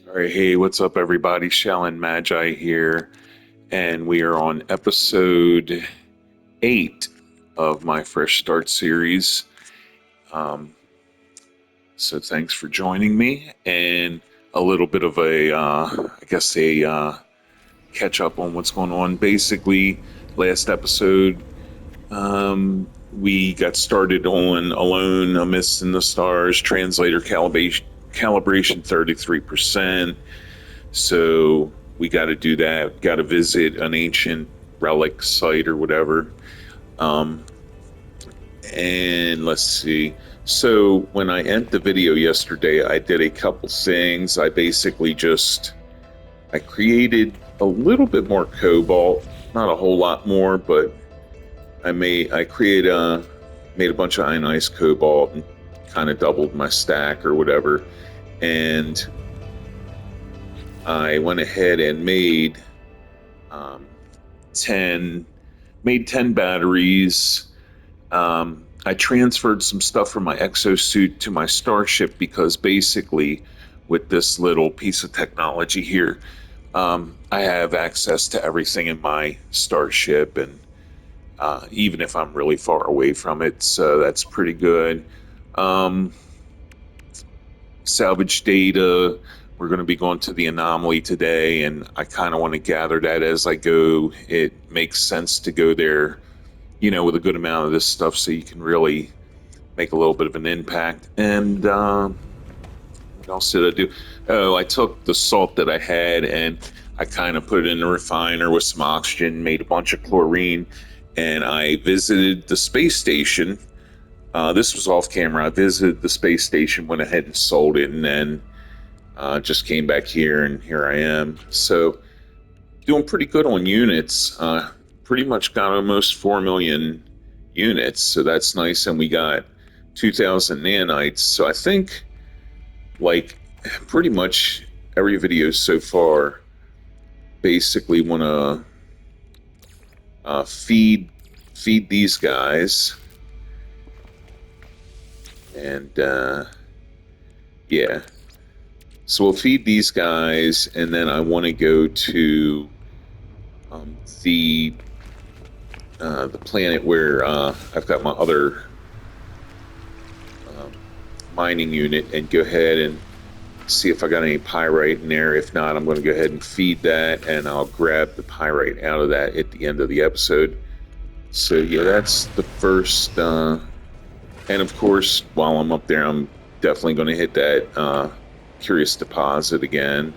All right, hey, what's up, everybody? Shallon Magi here, and we are on episode 8 of my Fresh Start series. Um, so thanks for joining me, and a little bit of a catch up on what's going on. Basically, last episode, we got started on Alone, A Mist in the Stars, translator calibration 33%. So we got to do that. Got to visit an ancient relic site or whatever. Um, and let's see. So when I ended the video yesterday, I did a couple things. I created a little bit more cobalt, not a whole lot more, but I made a bunch of ionized cobalt and kind of doubled my stack or whatever. And I went ahead and um, 10 10 batteries. I transferred some stuff from my exosuit to my starship because basically, with this little piece of technology here, I have access to everything in my starship, and even if I'm really far away from it, so that's pretty good. Um, Salvage data. We're going to be going to the anomaly today, and I kind of want to gather that as I go. It makes sense to go there, with a good amount of this stuff so you can really make a little bit of an impact. And what else did I do? Oh, I took the salt that I had and I kind of put it in the refiner with some oxygen, made a bunch of chlorine, and I visited the space station. This was off camera. I visited the space station, went ahead and sold it, and then just came back here, and here I am. So doing pretty good on units. Pretty much got almost 4 million units, so that's nice. And we got 2,000 nanites. So I think, like, pretty much every video so far basically want to feed these guys, and yeah. So we'll feed these guys, and then I want to go to the planet where I've got my other mining unit, and go ahead and see if I got any pyrite in there. If not, I'm going to go ahead and feed that, and I'll grab the pyrite out of that at the end of the episode. So yeah, that's the first. And of course, while I'm up there, I'm definitely going to hit that curious deposit again,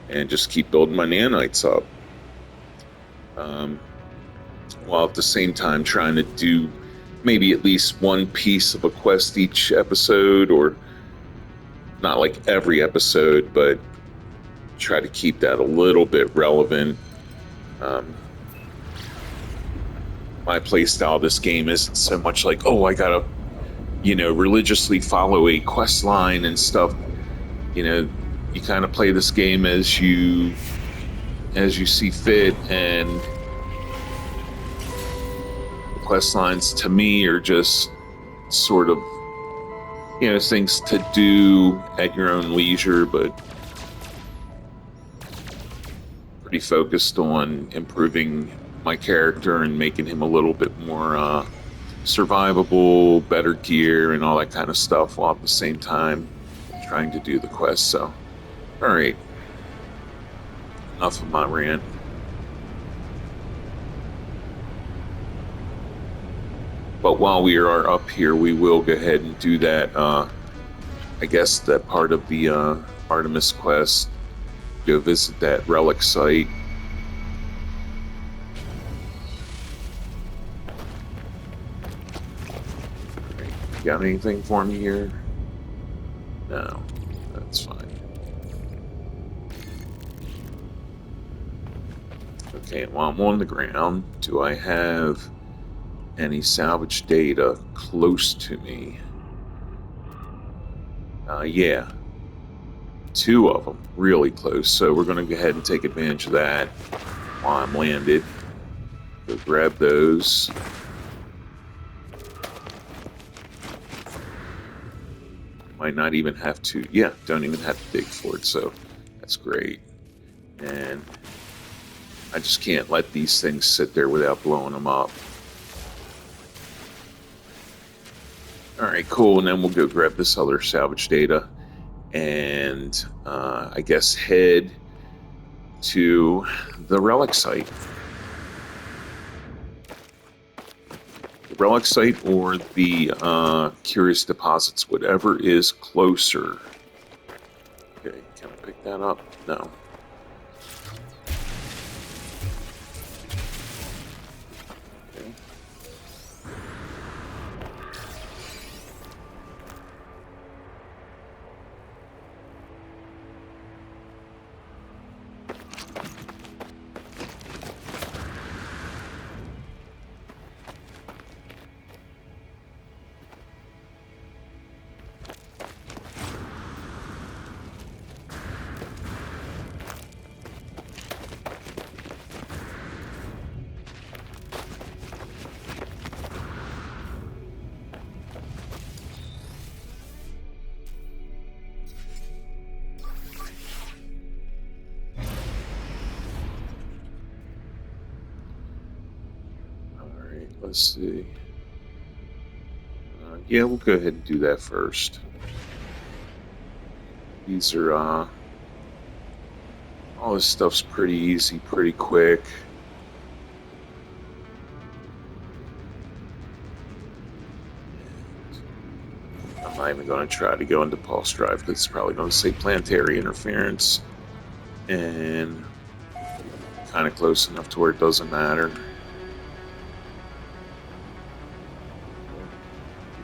and just keep building my nanites up. While at the same time trying to do maybe at least one piece of a quest each episode, or not like every episode, but try to keep that a little bit relevant. My playstyle of this game isn't so much like, oh, I gotta, religiously follow a quest line and stuff. You kind of play this game as you see fit, and quest lines to me are just sort of things to do at your own leisure, but pretty focused on improving my character and making him a little bit more survivable, better gear, and all that kind of stuff, while at the same time trying to do the quest. So all right, enough of my rant. But while we are up here, we will go ahead and do that, I guess that part of the Artemis quest. Go visit that relic site. Right. Got anything for me here? No, that's fine. Okay, while I'm on the ground, do I have any salvage data close to me? Yeah, 2 of them really close, so we're going to go ahead and take advantage of that while I'm landed. Go grab those. Might not even have to, don't even have to dig for it, so That's great. And I just can't let these things sit there without blowing them up. All right, cool. And then we'll go grab this other salvage data and I guess head to the relic site. The relic site or the curious deposits, whatever is closer. Okay, can I pick that up? No. Okay. Let's see. Yeah, we'll go ahead and do that first. These are, all this stuff's pretty easy, pretty quick. I'm not even going to try to go into pulse drive because it's probably going to say planetary interference. And kind of close enough to where it doesn't matter.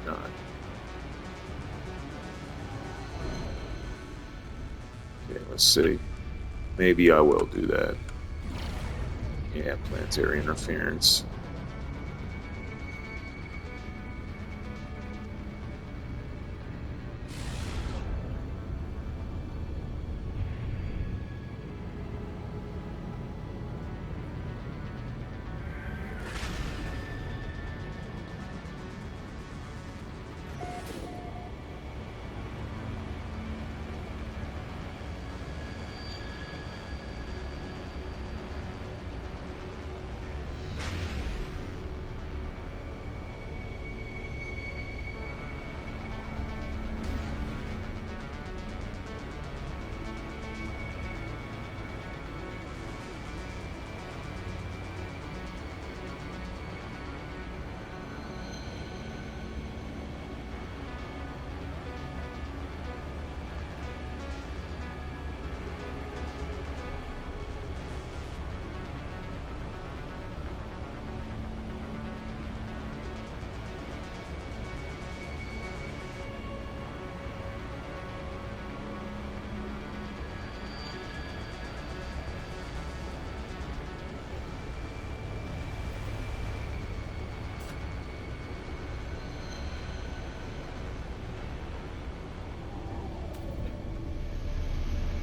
Not. Okay, let's see. Maybe I will do that. Yeah, planetary interference.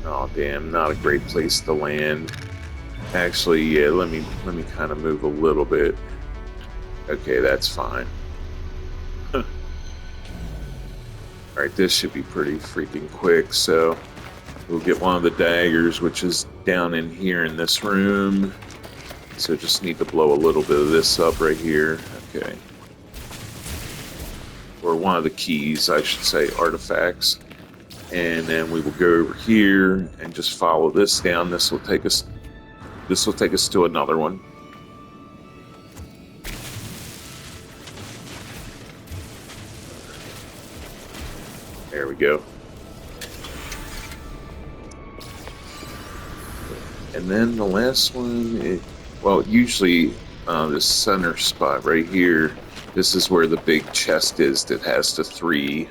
Oh damn, not a great place to land. Actually, yeah, let me kind of move a little bit. Okay, that's fine. Alright, this should be pretty freaking quick, so we'll get one of the daggers, which is down in here in this room. So just need to blow a little bit of this up right here. Okay. Or one of the keys, I should say, artifacts. And then we will go over here and just follow this down. This will take us to another one. There we go. And then the last one, usually this center spot right here, this is where the big chest is that has the 3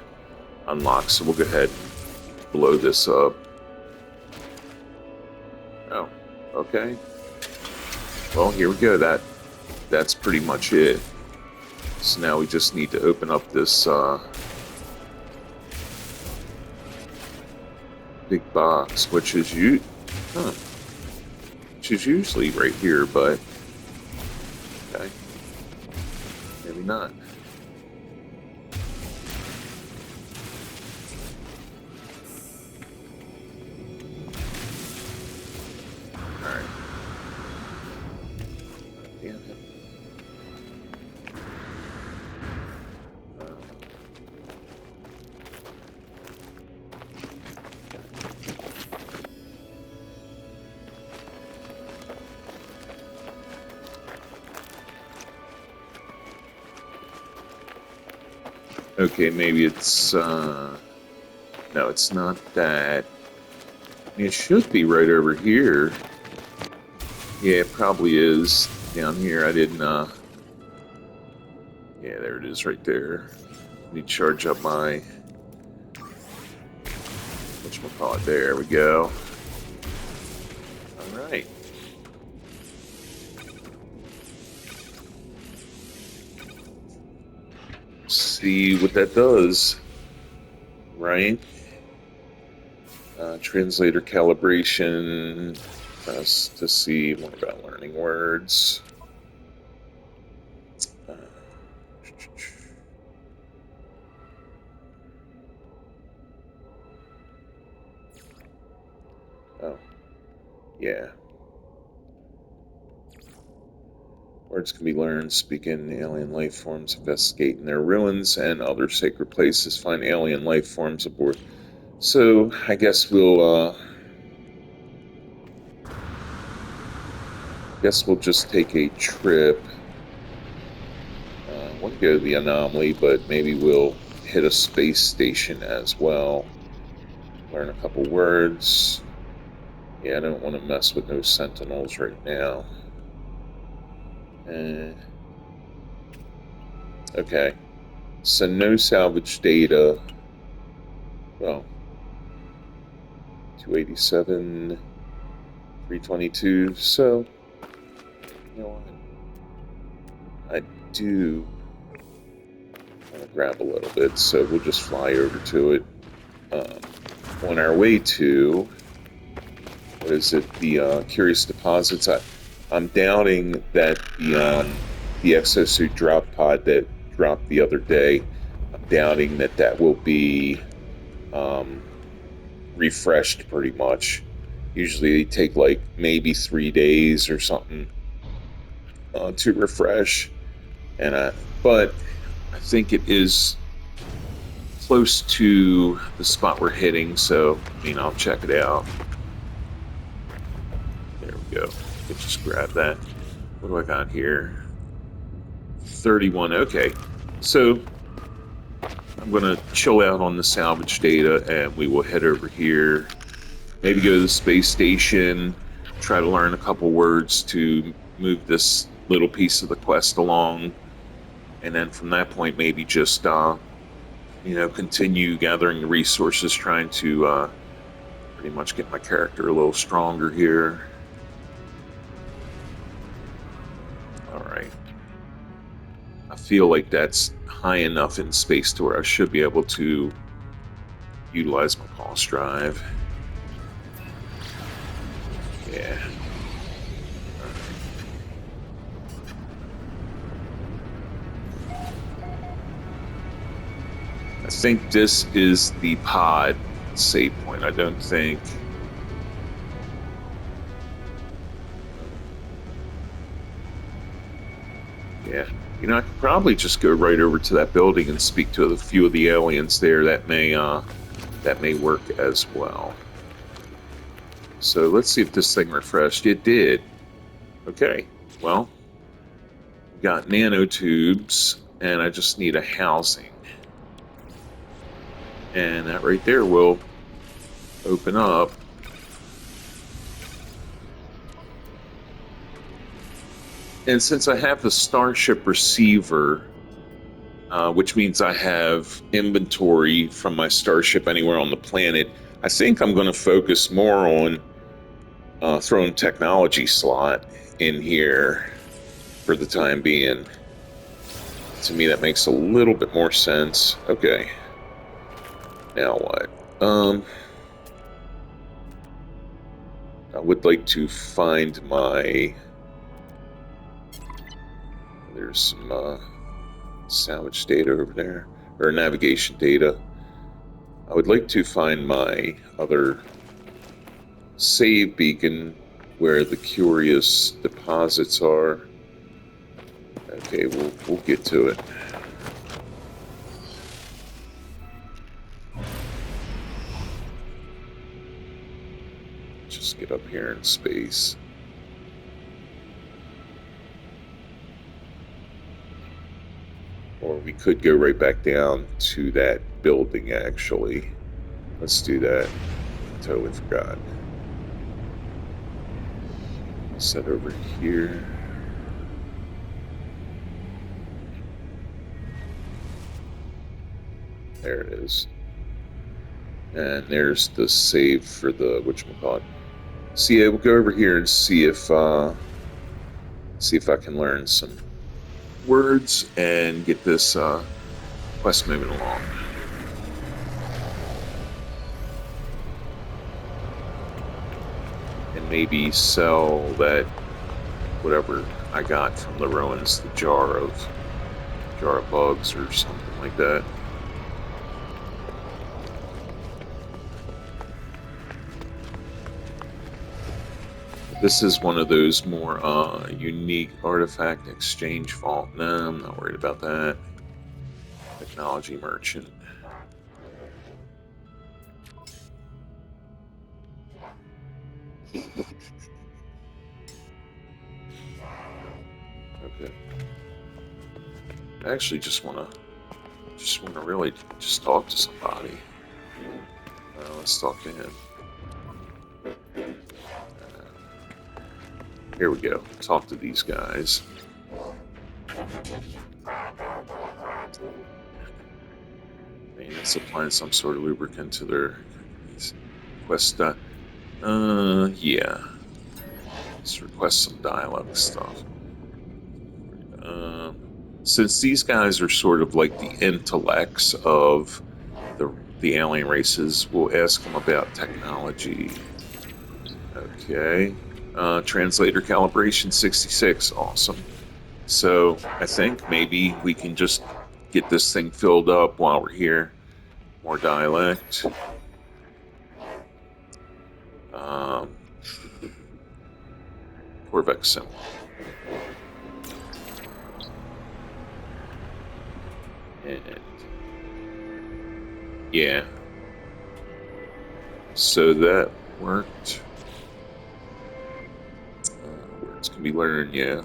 unlocks. So we'll go ahead and blow this up. Oh, okay. Well, here we go. That's pretty much it. So now we just need to open up this big box, which is usually right here, but okay, maybe not. Okay, maybe it's, no, it's not that. It should be right over here. Yeah, it probably is down here. I didn't, yeah, there it is right there. Let me charge up my, whatchamacallit, there we go. All right. See what that does, right? Translator calibration, to see more about learning words. Uh, oh, yeah. Words can be learned, speak in alien life forms, investigate in their ruins and other sacred places, find alien life forms aboard. So I guess we'll just take a trip. I want to go to the anomaly, but maybe we'll hit a space station as well. Learn a couple words. Yeah, I don't want to mess with no sentinels right now. Okay. So no salvage data. Well, 287, 322. So, you know what? I do want to grab a little bit, so we'll just fly over to it. On our way to, what is it? The Curious Deposits. I'm doubting that the exosuit drop pod that dropped the other day. I'm doubting that will be refreshed pretty much. Usually they take like maybe 3 days or something to refresh, but I think it is close to the spot we're hitting. So I mean, I'll check it out. There we go. Let's just grab that. What do I got here? 31. Okay, so I'm gonna chill out on the salvage data, and we will head over here. Maybe go to the space station, try to learn a couple words to move this little piece of the quest along, and then from that point, maybe just continue gathering the resources, trying to pretty much get my character a little stronger here. All right. I feel like that's high enough in space to where I should be able to utilize my pulse drive. Yeah. I think this is the pod save point. I don't think. Yeah. I could probably just go right over to that building and speak to a few of the aliens there. That may work as well. So let's see if this thing refreshed. It did. Okay. Well, we got nanotubes, and I just need a housing. And that right there will open up. And since I have the Starship receiver, which means I have inventory from my Starship anywhere on the planet, I think I'm going to focus more on throwing technology slot in here for the time being. To me, that makes a little bit more sense. Okay. Now what? I would like to find my... There's some salvage data over there, or navigation data. I would like to find my other save beacon where the curious deposits are. Okay, we'll get to it. Just get up here in space. Or Or we could go right back down to that building, actually. Let's do that. Totally forgot. Set over here. There it is. And there's the save for the whatchamacallit. So yeah, we'll go over here and see if I can learn some words and get this quest moving along. And maybe sell that whatever I got from the ruins, the jar of bugs or something like that. This is one of those more unique artifact exchange vault. No, I'm not worried about that. Technology merchant. Okay. I actually just wanna really just talk to somebody. Let's talk to him. Here we go. Talk to these guys. Man, it's applying some sort of lubricant to their quest. Yeah. Let's request some dialogue stuff. Since these guys are sort of like the intellects of the alien races, we'll ask them about technology. Okay. Translator calibration 66. Awesome. So I think maybe we can just get this thing filled up while we're here. More dialect. Corvette symbol. And yeah. So that worked. Words can be learned, yeah.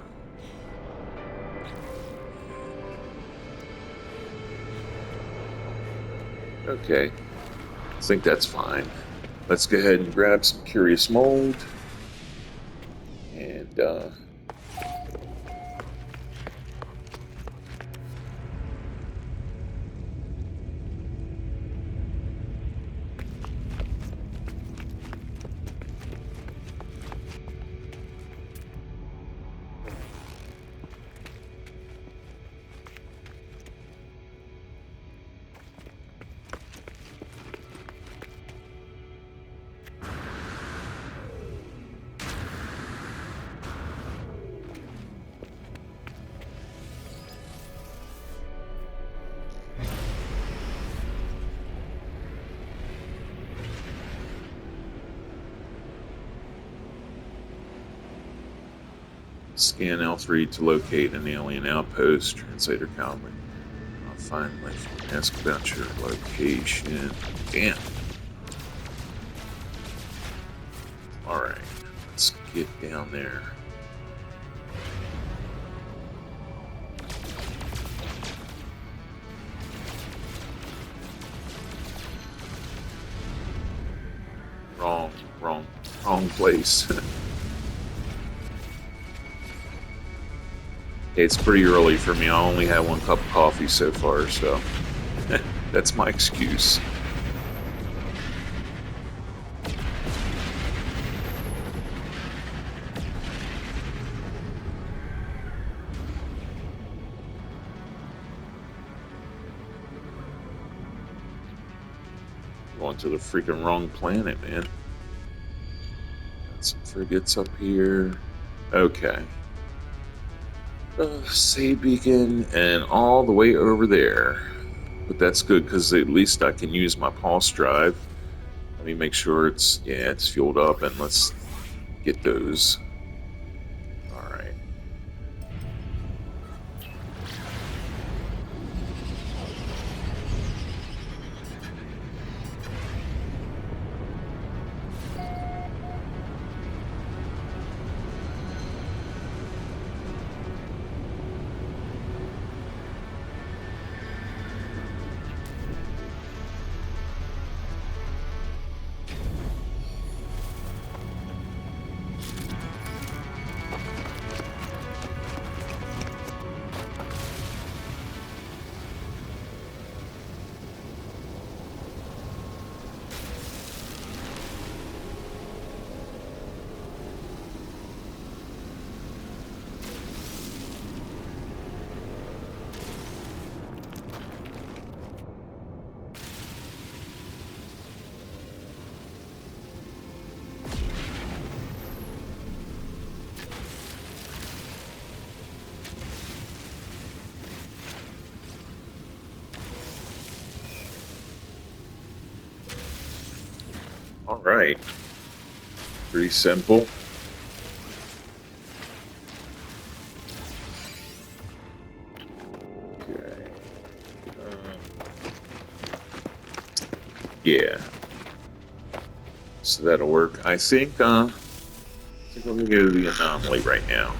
Okay. I think that's fine. Let's go ahead and grab some curious mold. And scan L3 to locate an alien outpost. Translator calibrate. I'll finally ask about your location. Damn. Alright. Let's get down there. Wrong place. It's pretty early for me. I only had one cup of coffee so far, so that's my excuse. Going to the freaking wrong planet, man. Got some frigates up here. Okay. Save beacon and all the way over there. But that's good because at least I can use my pulse drive. Let me make sure it's fueled up, and let's get those. All right. All right. Pretty simple. Okay. Yeah. So that'll work. I think I'm gonna go to the anomaly right now.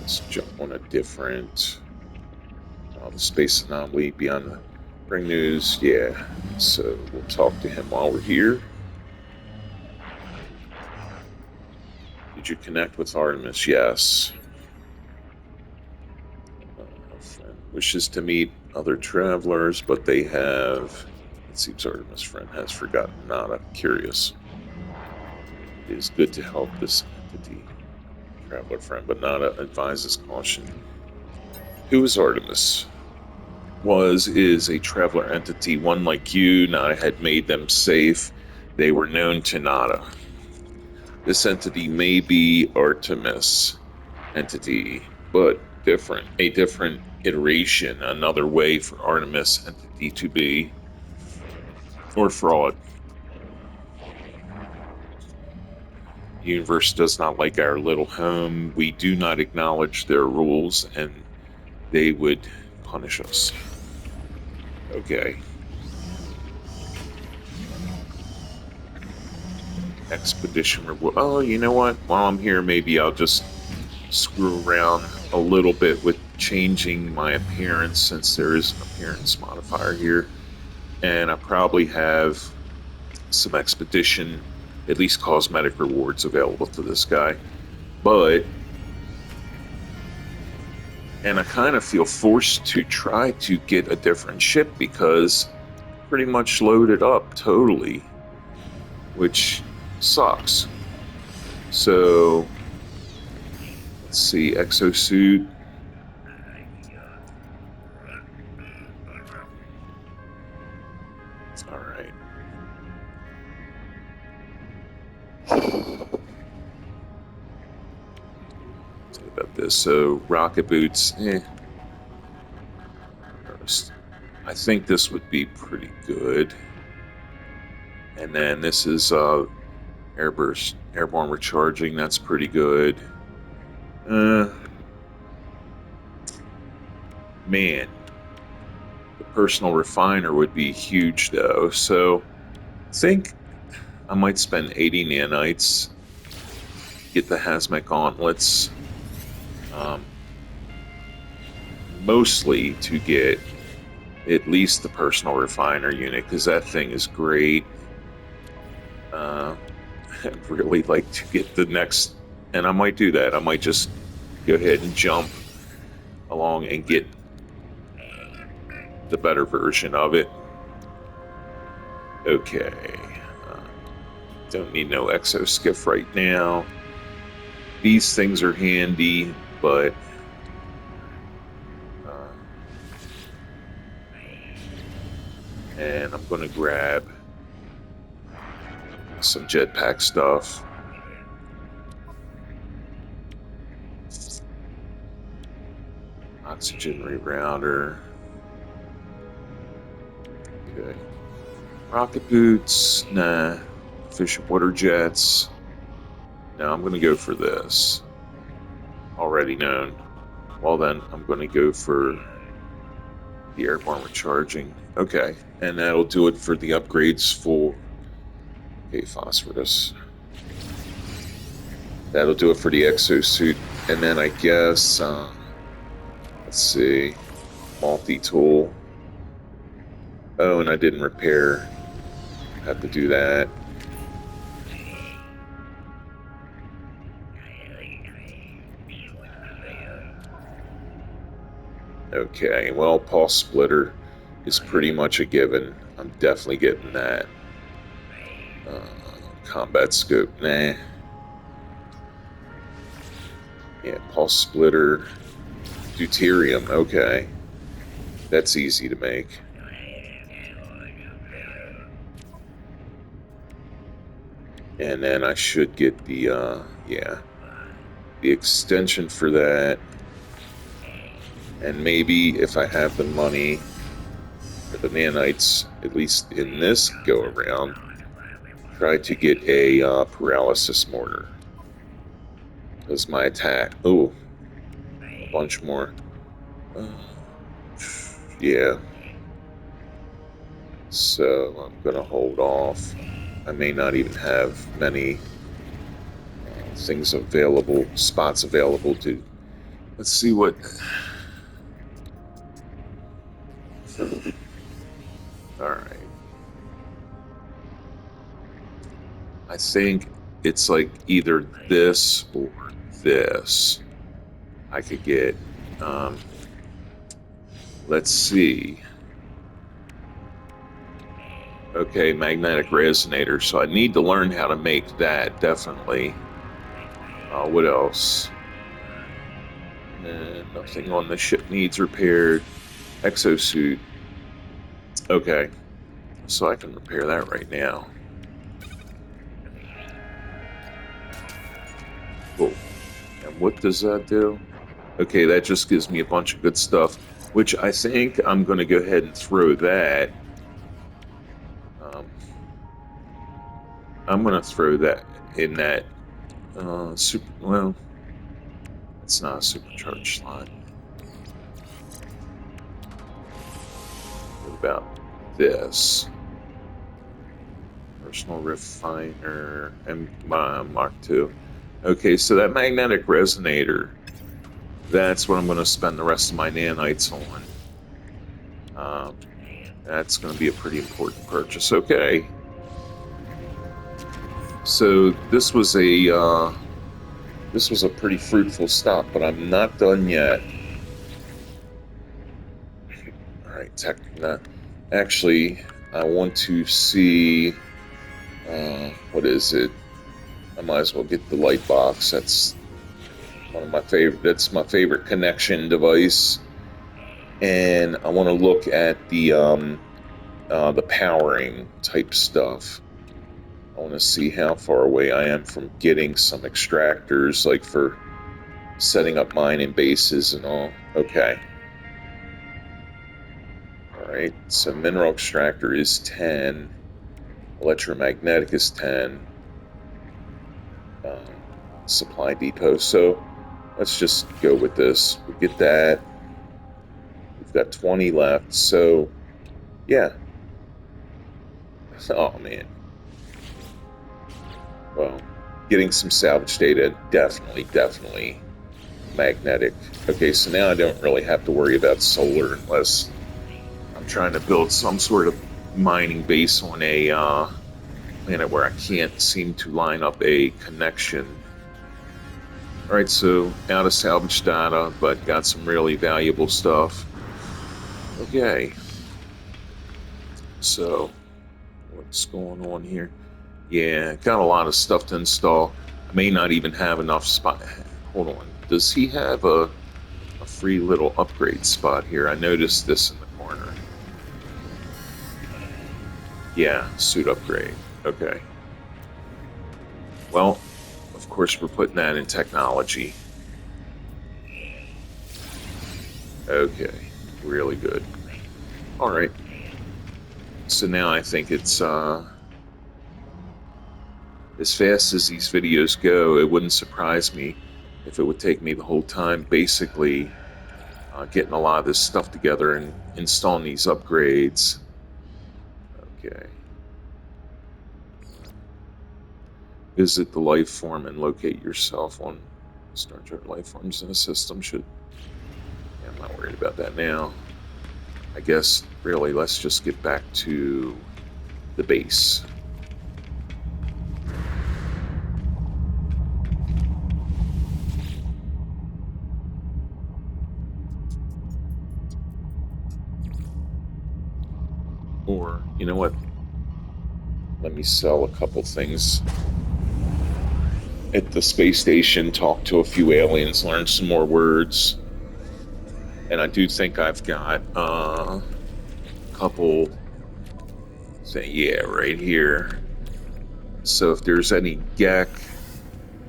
Let's jump on a different. The space anomaly beyond the bring news. Yeah. So we'll talk to him while we're here. Did you connect with Artemis? Yes. A friend wishes to meet other travelers, but they have. It seems Artemis' friend has forgotten Nada. Curious. It is good to help this entity, traveler friend, but Nada advises caution. Who is Artemis? Is a traveler entity, one like you. Nada had made them safe. They were known to Nada. This entity may be Artemis entity, but different. A different iteration, another way for Artemis entity to be, or fraud. The universe does not like our little home. We do not acknowledge their rules, and they would punish us. Okay. Expedition reward. Oh, you know what? While I'm here, maybe I'll just screw around a little bit with changing my appearance, since there is an appearance modifier here. And I probably have some expedition, at least cosmetic rewards available to this guy. But, and I kind of feel forced to try to get a different ship because pretty much loaded up totally, which sucks. So, let's see, exosuit. All right. Say about this. So, rocket boots. I think this would be pretty good. And then this is airborne recharging. That's pretty good. Man, the personal refiner would be huge though. So I think I might spend 80 nanites, get the hazmat gauntlets, mostly to get at least the personal refiner unit, because that thing is great. I'd really like to get the next, and I might do that. I might just go ahead and jump along and get the better version of it. Okay. Don't need no exoskiff right now. These things are handy, but and I'm going to grab some jetpack stuff. Oxygen rerouter. Okay. Rocket boots. Nah. Efficient water jets. No, I'm going to go for this. Already known. Well then, I'm going to go for the airborne recharging. Okay. And that'll do it for the upgrades for... Okay, phosphorus. That'll do it for the exosuit. And then I guess... a Let's see. Multi-tool. Oh, and I didn't repair. Have to do that. Okay, well, pulse splitter is pretty much a given. I'm definitely getting that. Combat scope, nah. Yeah, pulse splitter. Deuterium, okay. That's easy to make. And then I should get the, yeah, the extension for that. And maybe if I have the money for the nanites, at least in this go around, try to get a paralysis mortar. Because my attack, oh, a bunch more. Yeah. So I'm going to hold off. I may not even have many things available, spots available to. Let's see what. All right. I think it's like either this or this. I could get. Let's see. Okay, magnetic resonator. So I need to learn how to make that, definitely. What else? Nothing on the ship needs repaired. Exosuit. Okay, so I can repair that right now. Cool. And what does that do? Okay, that just gives me a bunch of good stuff, which I think I'm going to go ahead and throw that. I'm going to throw that in that super. Well, it's not a supercharged slot. What about this? Personal refiner and Mark II. Okay, so that magnetic resonator, that's what I'm going to spend the rest of my nanites on. That's going to be a pretty important purchase. Okay. So this was a pretty fruitful stop, but I'm not done yet. All right, actually, I want to see what is it? I might as well get the light box. That's one of my favorite. That's my favorite connection device, and I want to look at the powering type stuff. I want to see how far away I am from getting some extractors, like for setting up mining bases and all. Okay. All right. So mineral extractor is 10. Electromagnetic is 10. Supply depot. So let's just go with this. We'll get that. We've got 20 left. So, yeah. Oh, man. Well, getting some salvage data, definitely magnetic. Okay, so now I don't really have to worry about solar unless I'm trying to build some sort of mining base on a planet where I can't seem to line up a connection. All right, so out of salvage data, but got some really valuable stuff. Okay. So, what's going on here? Yeah, got a lot of stuff to install. I may not even have enough spot. Hold on. Does he have a free little upgrade spot here? I noticed this in the corner. Yeah, suit upgrade. Okay. Well, of course, we're putting that in technology. Okay, really good. All right. So now I think it's as fast as these videos go, it wouldn't surprise me if it would take me the whole time basically getting a lot of this stuff together and installing these upgrades. Okay. Visit the life form and locate yourself on Star Trek life forms in a system. Yeah, I'm not worried about that now. I guess, really, let's just get back to the base. Or, you know what? Let me sell a couple things at the space station, talk to a few aliens, learn some more words. And I do think I've got a couple, yeah, right here. So if there's any Gek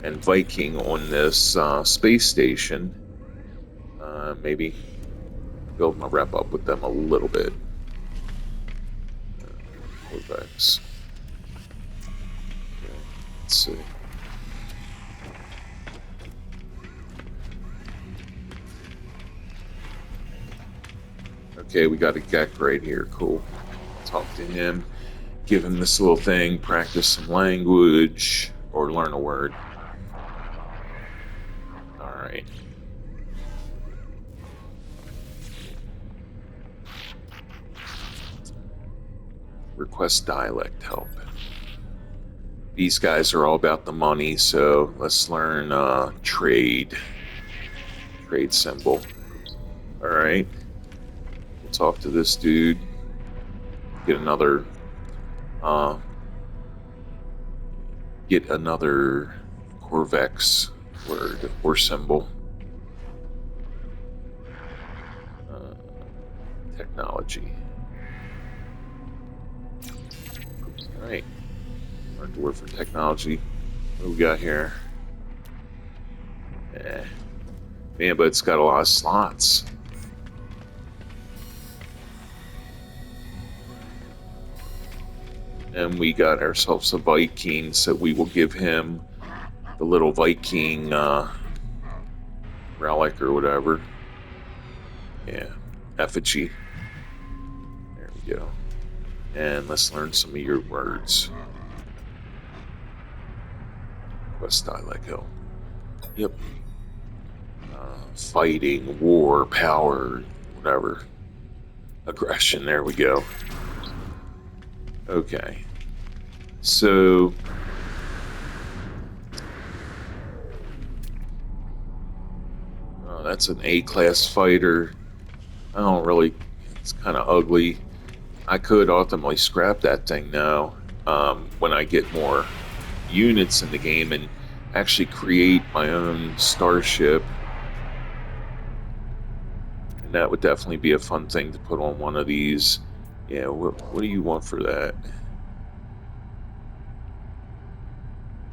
and Viking on this space station, maybe build my rep up with them a little bit. Corvex. Okay, let's see. Okay, we got a Gek right here. Cool. Talk to him. Give him this little thing. Practice some language or learn a word. All right. Request dialect help. These guys are all about the money, so let's learn trade. Trade symbol. All right. We'll talk to this dude. Get another Corvex word or symbol. Technology. All right. Learned the word for technology. What do we got here? Man, but it's got a lot of slots. And we got ourselves a Viking, so we will give him the little Viking relic or whatever. Yeah, effigy. There we go. And let's learn some of your words. Quest dialect help. Yep. Fighting, war, power, whatever. Aggression, there we go. Okay. So... that's an A-class fighter. I don't really... It's kind of ugly. I could ultimately scrap that thing now when I get more units in the game and actually create my own starship. And that would definitely be a fun thing to put on one of these. Yeah, what do you want for that?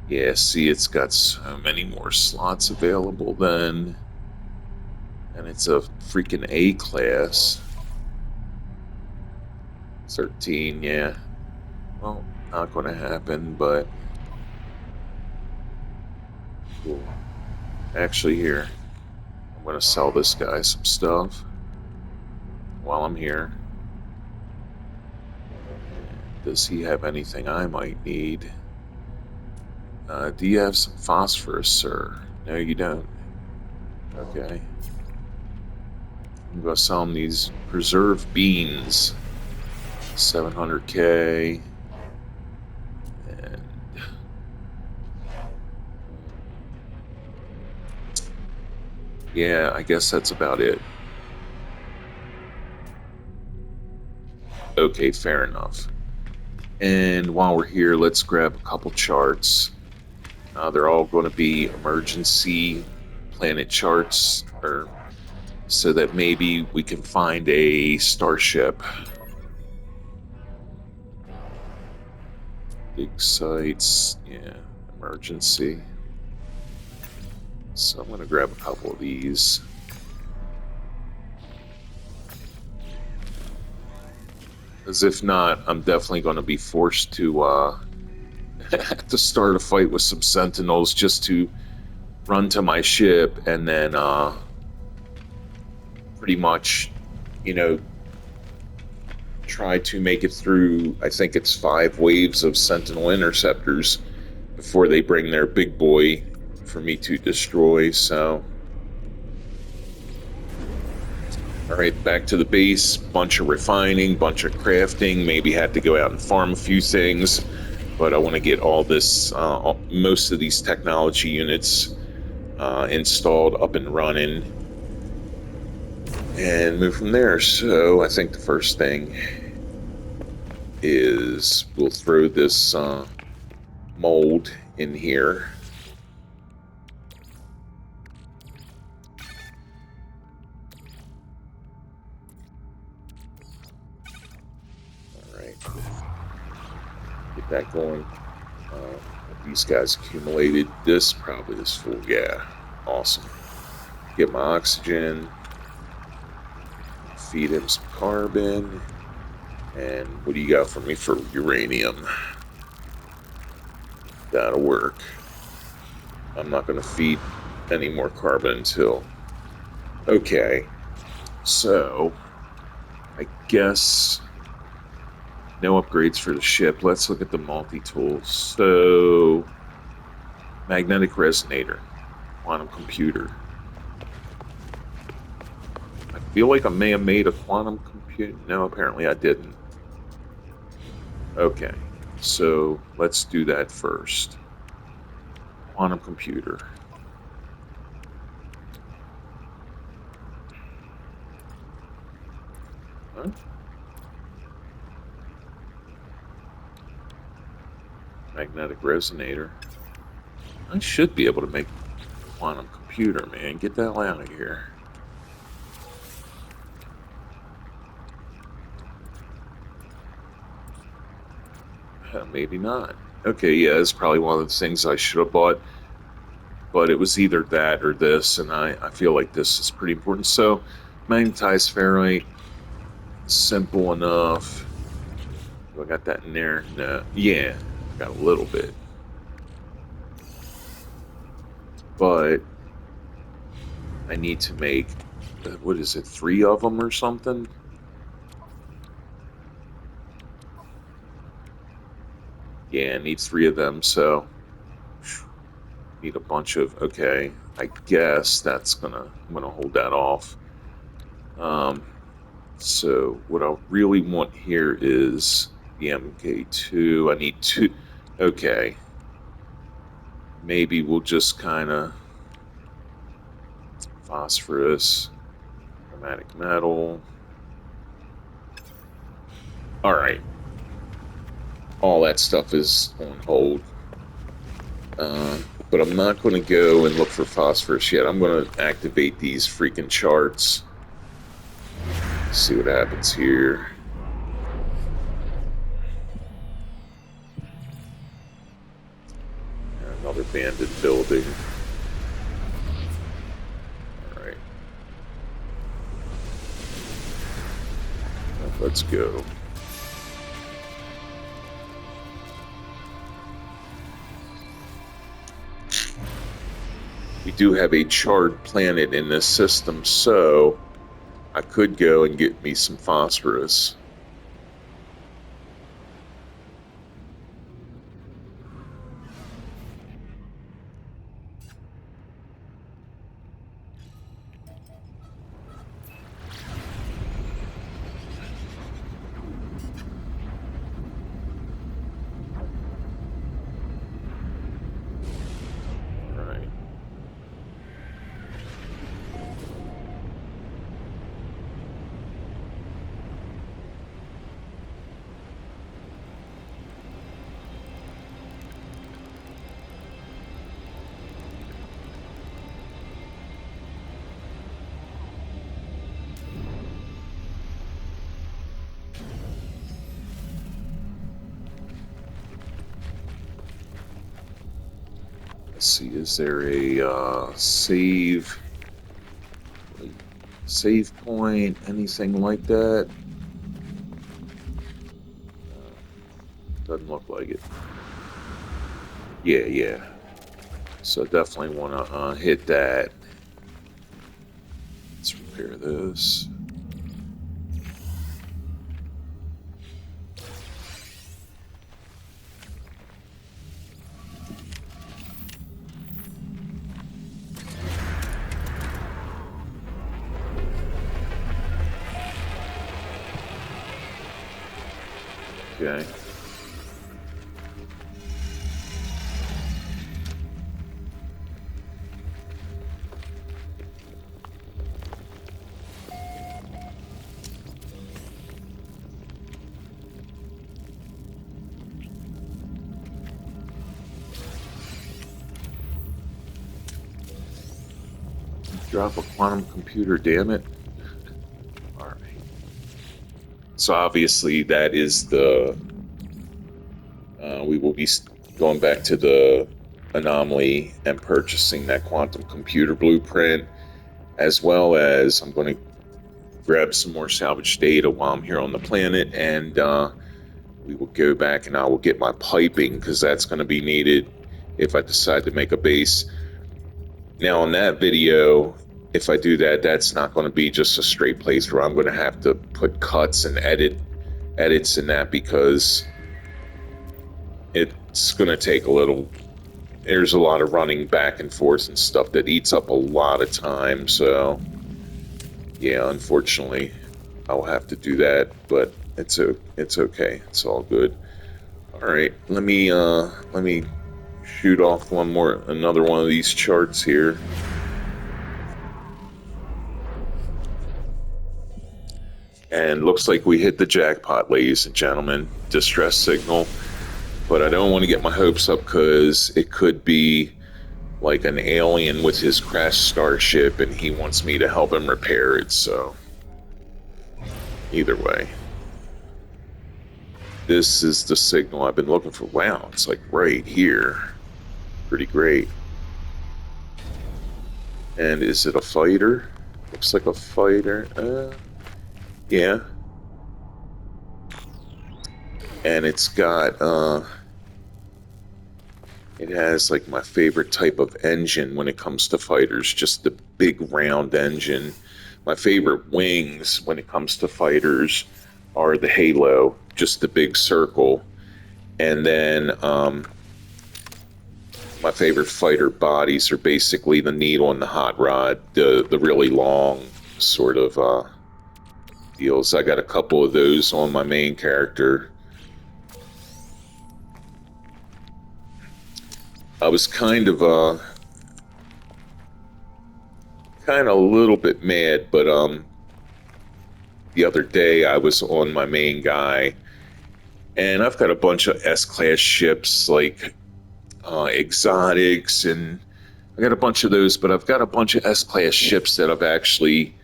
Yeah, see, it's got so many more slots available then. And it's a freaking A class. 13, yeah. Well, not going to happen, but... Cool. Actually, here, I'm going to sell this guy some stuff while I'm here. Does he have anything I might need? Do you have some phosphorus, sir? No, you don't. Okay. I'm going to sell him these preserved beans. 700k. And... yeah, I guess that's about it. Okay, fair enough. And while we're here, let's grab a couple charts. They're all going to be emergency planet charts, or so that maybe we can find a starship. Big sites, yeah, emergency. So I'm going to grab a couple of these. Because if not, I'm definitely going to be forced to to start a fight with some sentinels just to run to my ship and then pretty much, you know, try to make it through, I think it's 5 waves of sentinel interceptors before they bring their big boy for me to destroy. So All right, back to the base. Bunch of refining, bunch of crafting. Maybe had to go out and farm a few things, but I want to get all this, most of these technology units installed, up and running, and move from there. So I think the first thing is we'll throw this mold in here. All right, get that going. These guys accumulated. This probably is full. Yeah, awesome. Get my oxygen, feed him some carbon, and what do you got for me for uranium? That'll work. I'm not going to feed any more carbon until... Okay, so I guess no upgrades for the ship. Let's look at the multi-tools. So, magnetic resonator, quantum computer. I feel like I may have made a quantum computer. No, apparently I didn't. Okay, so let's do that first. Quantum computer. Huh? Magnetic resonator. I should be able to make a quantum computer, man. Get the hell out of here. Maybe not. Okay, yeah, it's probably one of the things I should have bought, but it was either that or this, and I feel like this is pretty important. So, magnetized ferrite, simple enough. Do I got that in there? No. Yeah, got a little bit. But I need to make, what is it, 3 of them or something? Yeah, I need 3 of them, so need a bunch of, okay, I guess that's I'm gonna hold that off. So what I really want here is the MK2. I need 2. Okay, maybe we'll just kind of phosphorus, chromatic metal. All right, all that stuff is on hold. But I'm not going to go and look for phosphorus yet. I'm going to activate these freaking charts. See what happens here. Another abandoned building. All right. Let's go. We do have a charred planet in this system, so I could go and get me some phosphorus. Right. Let's see, is there a save point, anything like that? Doesn't look like it. Yeah. So definitely want to hit that. Let's repair this. Okay. Drop a quantum computer, damn it. All right. So obviously that is the we will be going back to the anomaly and purchasing that quantum computer blueprint, as well as I'm going to grab some more salvage data while I'm here on the planet, and we will go back and I will get my piping because that's going to be needed if I decide to make a base. Now, in that video, if I do that, that's not going to be just a straight playthrough. I'm going to have to put cuts and edits in that because it's going to take a little. There's a lot of running back and forth and stuff that eats up a lot of time. So, yeah, unfortunately, I'll have to do that, but it's okay. It's all good. All right, let me shoot off another one of these charts here. And looks like we hit the jackpot, ladies and gentlemen. Distress signal. But I don't want to get my hopes up because it could be like an alien with his crashed starship and he wants me to help him repair it, so either way. This is the signal I've been looking for. Wow, it's like right here. Pretty great. And is it a fighter? Looks like a fighter. Yeah. And it's got, it has like my favorite type of engine when it comes to fighters, just the big round engine. My favorite wings when it comes to fighters are the Halo, just the big circle. And then my favorite fighter bodies are basically the needle and the hot rod, the really long sort of deals. I got a couple of those on my main character. I was kind of a little bit mad, but the other day I was on my main guy, and I've got a bunch of S-class ships like exotics, and I got a bunch of those, but I've got a bunch of S-class ships that I've actually,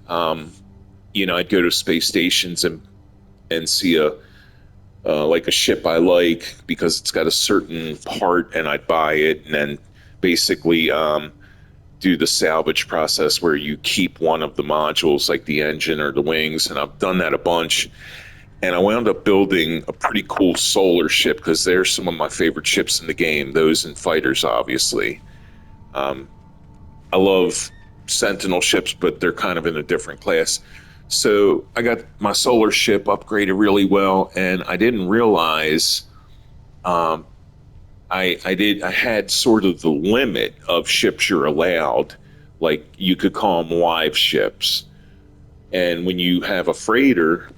I'd go to space stations and see a like a ship I like because it's got a certain part, and I'd buy it, and then basically do the salvage process where you keep one of the modules, like the engine or the wings, and I've done that a bunch. And I wound up building a pretty cool solar ship because they're some of my favorite ships in the game, those and fighters, obviously. I love Sentinel ships, but they're kind of in a different class. So I got my solar ship upgraded really well, and I didn't realize I had sort of the limit of ships you're allowed. Like you could call them live ships. And when you have a freighter,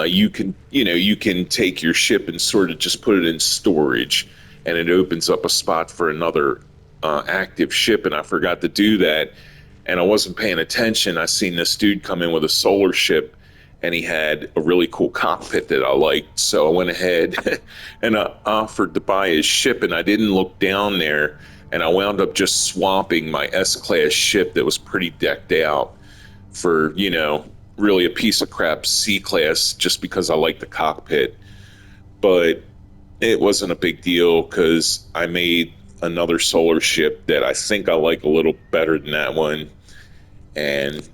you can take your ship and sort of just put it in storage, and it opens up a spot for another active ship. And I forgot to do that, and I wasn't paying attention. I seen this dude come in with a solar ship, and he had a really cool cockpit that I liked. So I went ahead and I offered to buy his ship, and I didn't look down there, and I wound up just swapping my S-class ship that was pretty decked out for, really a piece of crap C-class just because I like the cockpit. But it wasn't a big deal because I made another solar ship that I think I like a little better than that one. And,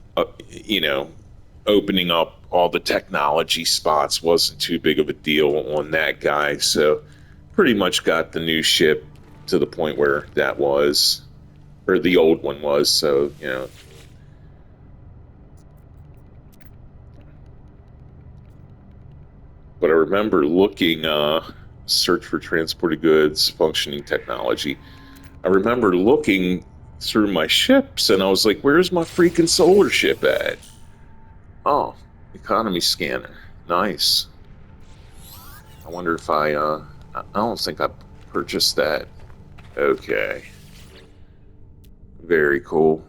opening up all the technology spots wasn't too big of a deal on that guy. So pretty much got the new ship to the point where that was, or the old one was. So, but I remember looking, search for transported goods, functioning technology. I remember looking through my ships and I was like, where's my freaking solar ship at? Oh, economy scanner. Nice. I wonder if I don't think I purchased that. Okay. Very cool.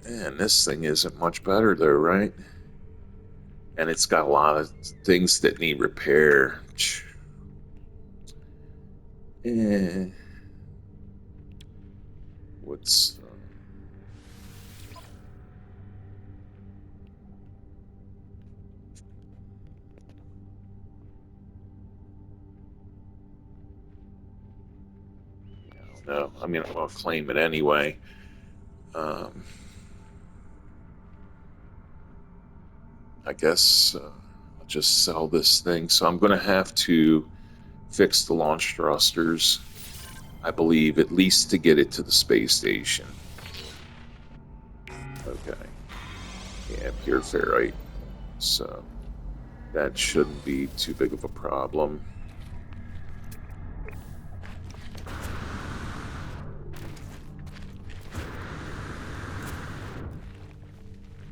Man, this thing isn't much better though, right? And it's got a lot of things that need repair. Eh, what's I don't know. I mean, I'm gonna claim it anyway. Um, I guess I'll just sell this thing. So I'm gonna have to fix the launch thrusters, I believe, at least to get it to the space station. Okay. Yeah, pure ferrite. So that shouldn't be too big of a problem.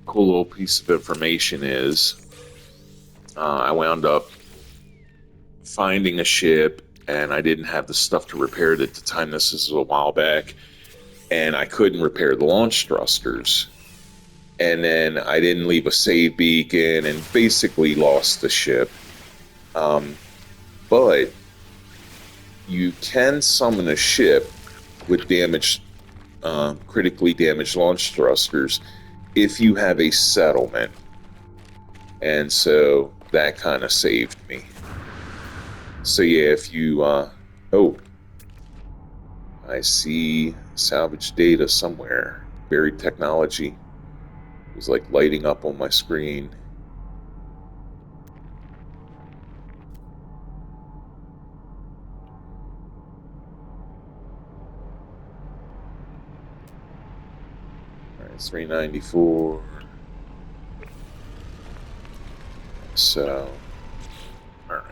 Cool little piece of information is I wound up finding a ship and I didn't have the stuff to repair it at the time. This is a while back. And I couldn't repair the launch thrusters. And then I didn't leave a save beacon and basically lost the ship. But you can summon a ship with critically damaged launch thrusters if you have a settlement. And so that kind of saved me. So yeah, if you, oh, I see salvage data somewhere. Buried technology. It was like lighting up on my screen. All right, 394. So, all right.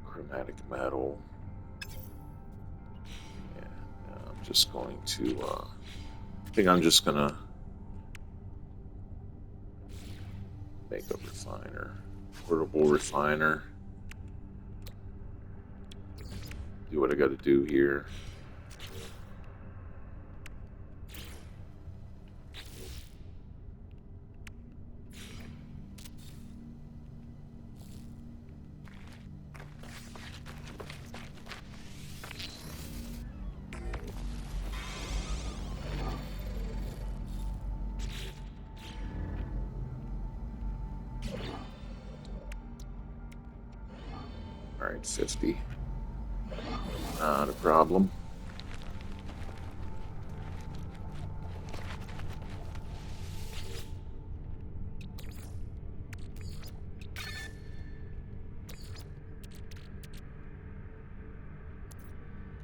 Chromatic metal. Yeah, I'm just going to, I think I'm just gonna make a refiner. Portable refiner. Do what I gotta do here. All right, 50. Not a problem.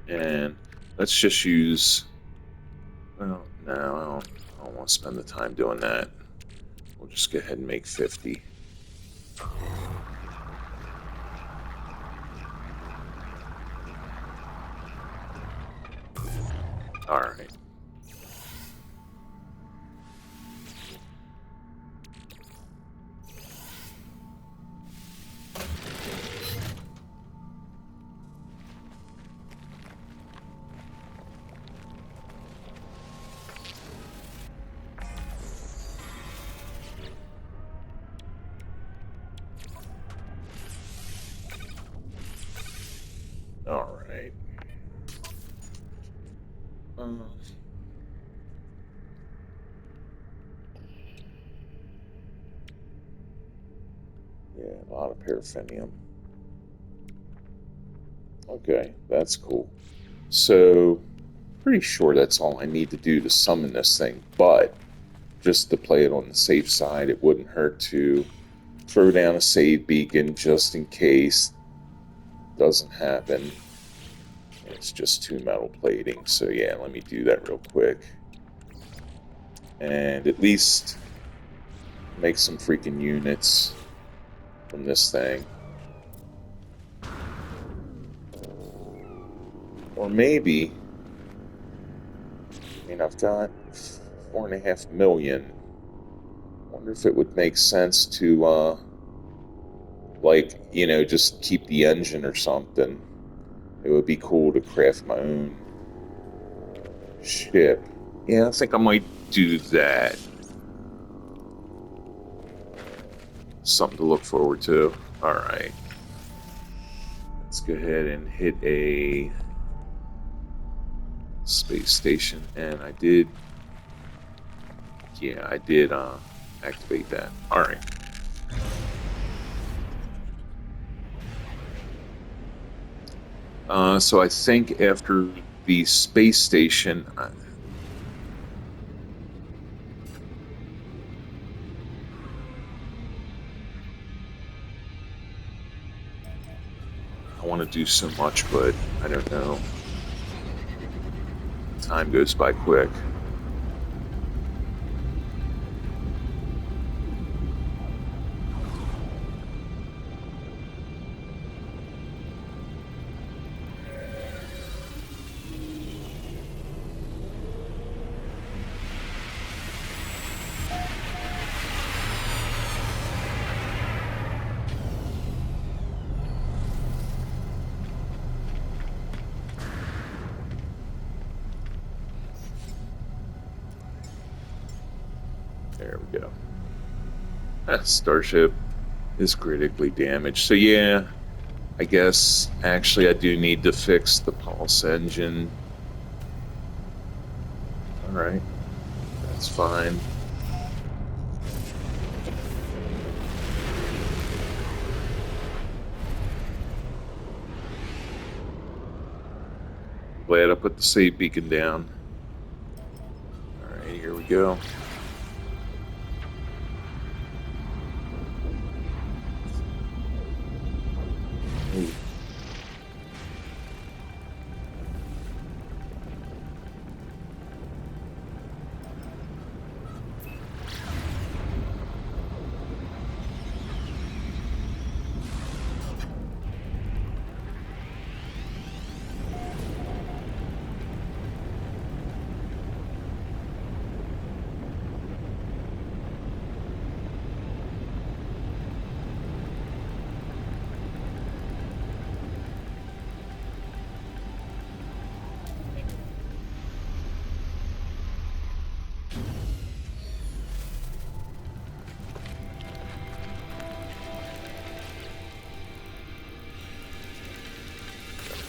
And let's just use, well, no, I don't want to spend the time doing that. We'll just go ahead and make 50. All right. All right. Yeah, a lot of paraffinium. Okay, that's cool. So, pretty sure that's all I need to do to summon this thing, but just to play it on the safe side, it wouldn't hurt to throw down a save beacon just in case. Doesn't happen. It's just 2 metal plating, so yeah, let me do that real quick. And at least make some freaking units from this thing. Or maybe, I mean, I've got 4.5 million. Wonder if it would make sense to, like, just keep the engine or something. It would be cool to craft my own ship. Yeah, I think I might do that. Something to look forward to. Alright. Let's go ahead and hit a space station. And I did... Yeah, I did activate that. Alright. So I think after the space station... I want to do so much, but I don't know. Time goes by quick. There we go. That starship is critically damaged. So yeah, I guess actually I do need to fix the pulse engine. Alright, that's fine. Glad I put the save beacon down. Alright, here we go. Ooh.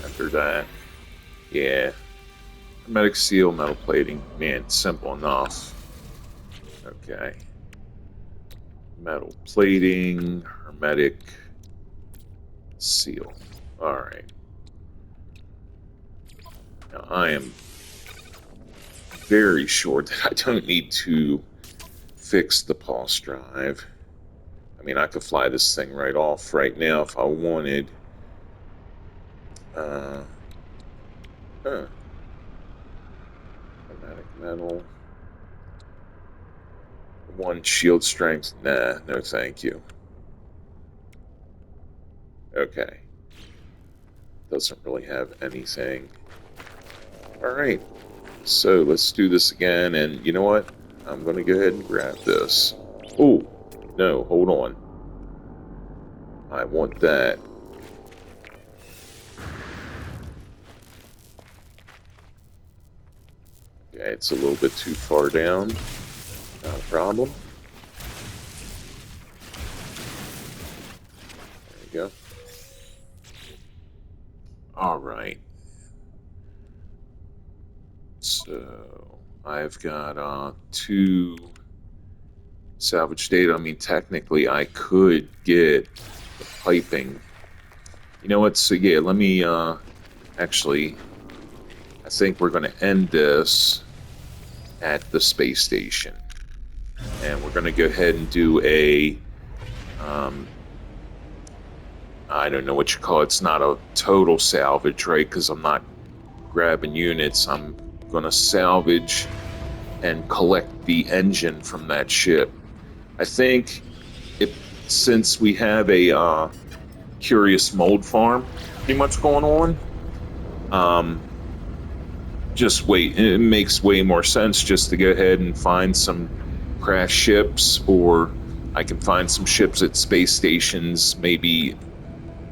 After that, yeah. Hermetic seal, metal plating. Man, simple enough. Okay. Metal plating, hermetic seal. Alright. Now I am very sure that I don't need to fix the pulse drive. I mean, I could fly this thing right off right now if I wanted. Huh. Chromatic metal. One shield strength. Nah, no thank you. Okay. Doesn't really have anything. Alright. So let's do this again, and you know what? I'm gonna go ahead and grab this. Oh, no, hold on. I want that. Okay, it's a little bit too far down. Not a problem. There you go. Alright. So, I've got 2 salvage data. I mean, technically, I could get the piping. You know what? So, yeah, let me, actually, I think we're going to end this at the space station. And we're going to go ahead and do a, I don't know what you call it. It's not a total salvage, right? Because I'm not grabbing units. I'm going to salvage and collect the engine from that ship. I think since we have a curious mold farm pretty much going on, just wait. It makes way more sense just to go ahead and find some crash ships, or I can find some ships at space stations. Maybe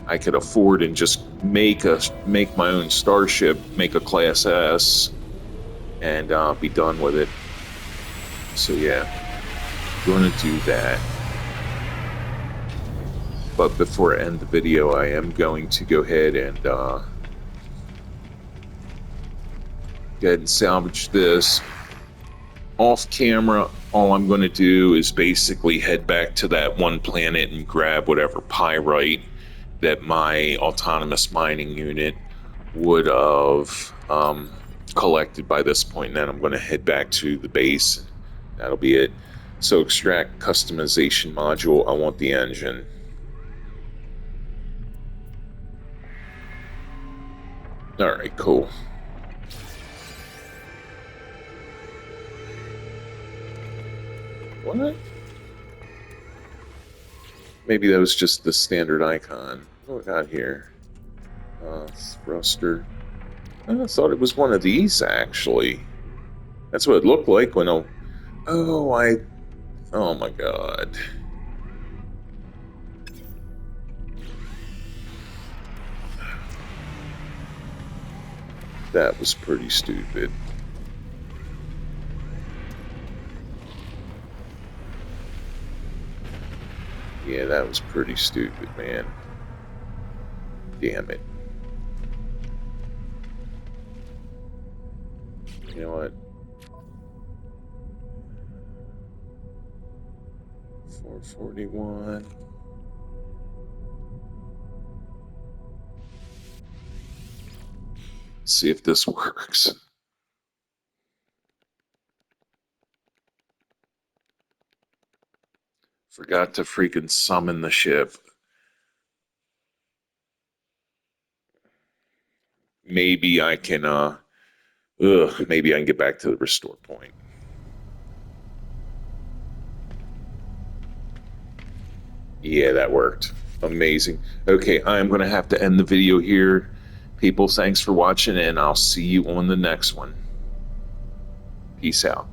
I could afford and just make my own starship, make a Class S, and be done with it. So yeah, gonna do that. But before I end the video, I am going to go ahead and salvage this. Off camera, all I'm going to do is basically head back to that one planet and grab whatever pyrite that my autonomous mining unit would have collected by this point. And then I'm going to head back to the base. That'll be it. So extract customization module. I want the engine. All right, cool. What? Maybe that was just the standard icon. What do we got here? Thruster. I thought it was one of these, actually. That's what it looked like when I... Oh my god. That was pretty stupid. Yeah, that was pretty stupid, man. Damn it. You know what? 441. Let's see if this works. Forgot to freaking summon the ship. Maybe I can, maybe I can get back to the restore point. Yeah, that worked. Amazing. Okay, I'm going to have to end the video here. People, thanks for watching, and I'll see you on the next one. Peace out.